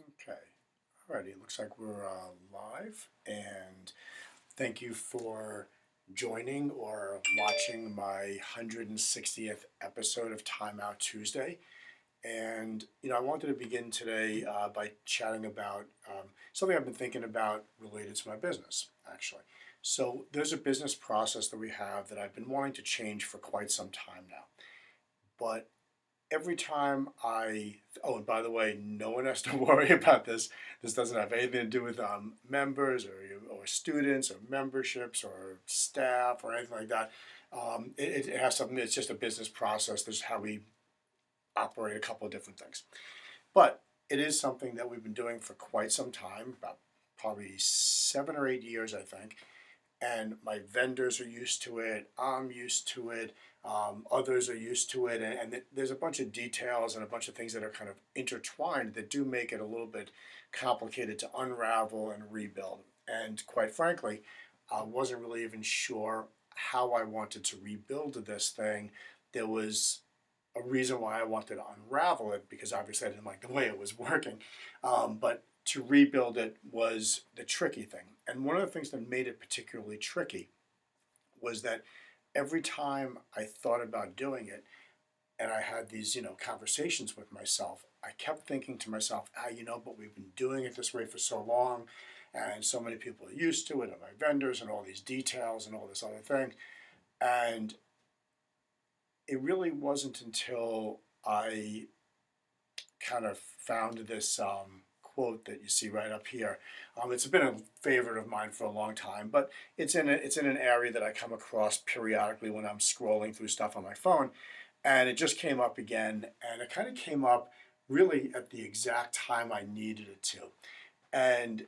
Okay. Alrighty. It looks like we're live, and thank you for joining or watching my 160th episode of Time Out Tuesday. And I wanted to begin today by chatting about something I've been thinking about related to my business, actually. So there's a business process that we have that I've been wanting to change for quite some time now, but every time oh, and by the way, no one has to worry about this. This doesn't have anything to do with members or students or memberships or staff or anything like that. It has something. It's just a business process. This is how we operate a couple of different things. But it is something that we've been doing for quite some time, about probably 7 or 8 years, I think, and my vendors are used to it. I'm used to it. Others are used to it, and there's a bunch of details and a bunch of things that are kind of intertwined that do make it a little bit complicated to unravel and rebuild. And quite frankly, I wasn't really even sure how I wanted to rebuild this thing. There was a reason why I wanted to unravel it because obviously I didn't like the way it was working. But to rebuild it was the tricky thing. And one of the things that made it particularly tricky was that every time I thought about doing it and I had these, conversations with myself, I kept thinking to myself, but we've been doing it this way for so long and so many people are used to it and my vendors and all these details and all this other thing. And it really wasn't until I kind of found this quote that you see right up here. It's been a favorite of mine for a long time, but it's in an area that I come across periodically when I'm scrolling through stuff on my phone, and it just came up again, and it kind of came up really at the exact time I needed it to. And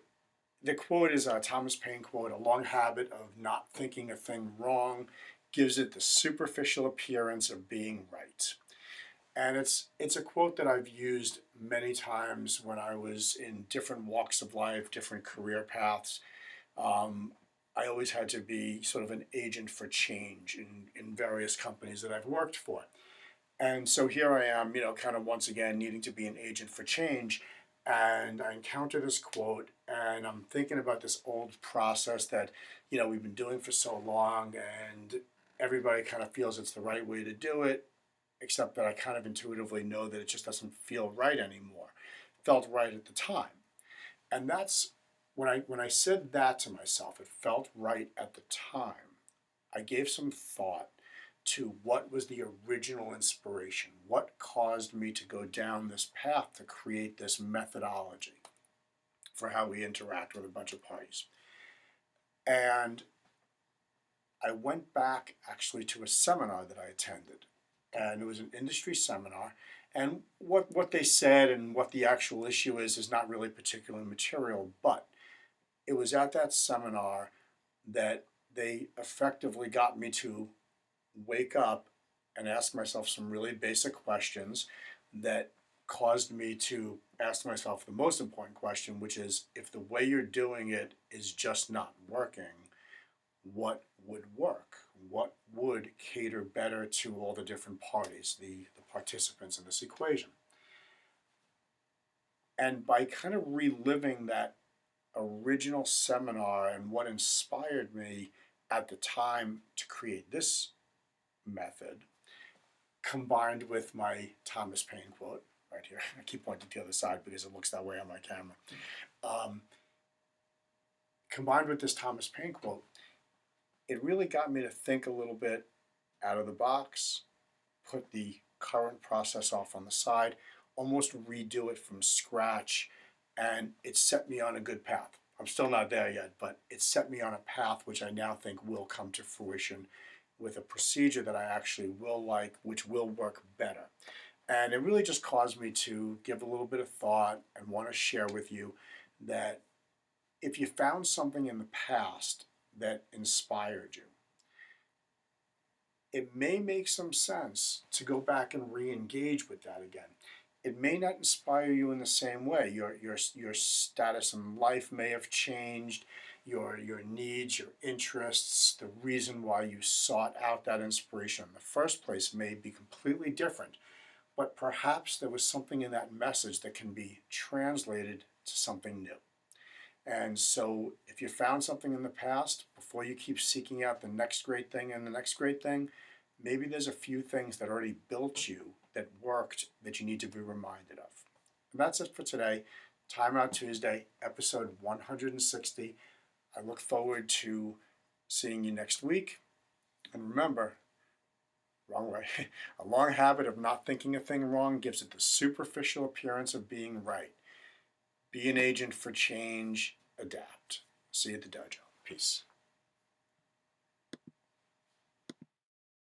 the quote is a Thomas Paine quote: "A long habit of not thinking a thing wrong gives it the superficial appearance of being right." And it's a quote that I've used many times when I was in different walks of life, different career paths. Um, I always had to be sort of an agent for change in various companies that I've worked for. And so here I am, kind of once again needing to be an agent for change. And I encounter this quote, and I'm thinking about this old process that, we've been doing for so long, and everybody kind of feels it's the right way to do it, except that I kind of intuitively know that it just doesn't feel right anymore. It felt right at the time. And that's when I said that to myself, it felt right at the time. I gave some thought to what was the original inspiration, what caused me to go down this path to create this methodology for how we interact with a bunch of parties. And I went back actually to a seminar that I attended, and it was an industry seminar. And what they said and what the actual issue is not really particularly material, but it was at that seminar that they effectively got me to wake up and ask myself some really basic questions that caused me to ask myself the most important question, which is, if the way you're doing it is just not working, what would work? What would cater better to all the different parties, the participants in this equation? And by kind of reliving that original seminar and what inspired me at the time to create this method, combined with my Thomas Paine quote right here, I keep pointing to the other side because it looks that way on my camera, um, combined with this Thomas Paine quote, it really got me to think a little bit out of the box, put the current process off on the side, almost redo it from scratch, and it set me on a good path. I'm still not there yet, but it set me on a path which I now think will come to fruition with a procedure that I actually will like, which will work better. And it really just caused me to give a little bit of thought and want to share with you that if you found something in the past that inspired you, it may make some sense to go back and re-engage with that again. It may not inspire you in the same way. Your status in life may have changed. Your needs, your interests, the reason why you sought out that inspiration in the first place may be completely different. but perhaps there was something in that message that can be translated to something new. And so if you found something in the past, before you keep seeking out the next great thing and the next great thing, maybe there's a few things that already built you that worked that you need to be reminded of. And that's it for today. Time Out Tuesday, episode 160. I look forward to seeing you next week. And remember, wrong way, a long habit of not thinking a thing wrong gives it the superficial appearance of being right. Be an agent for change, adapt. See you at the dojo. Peace.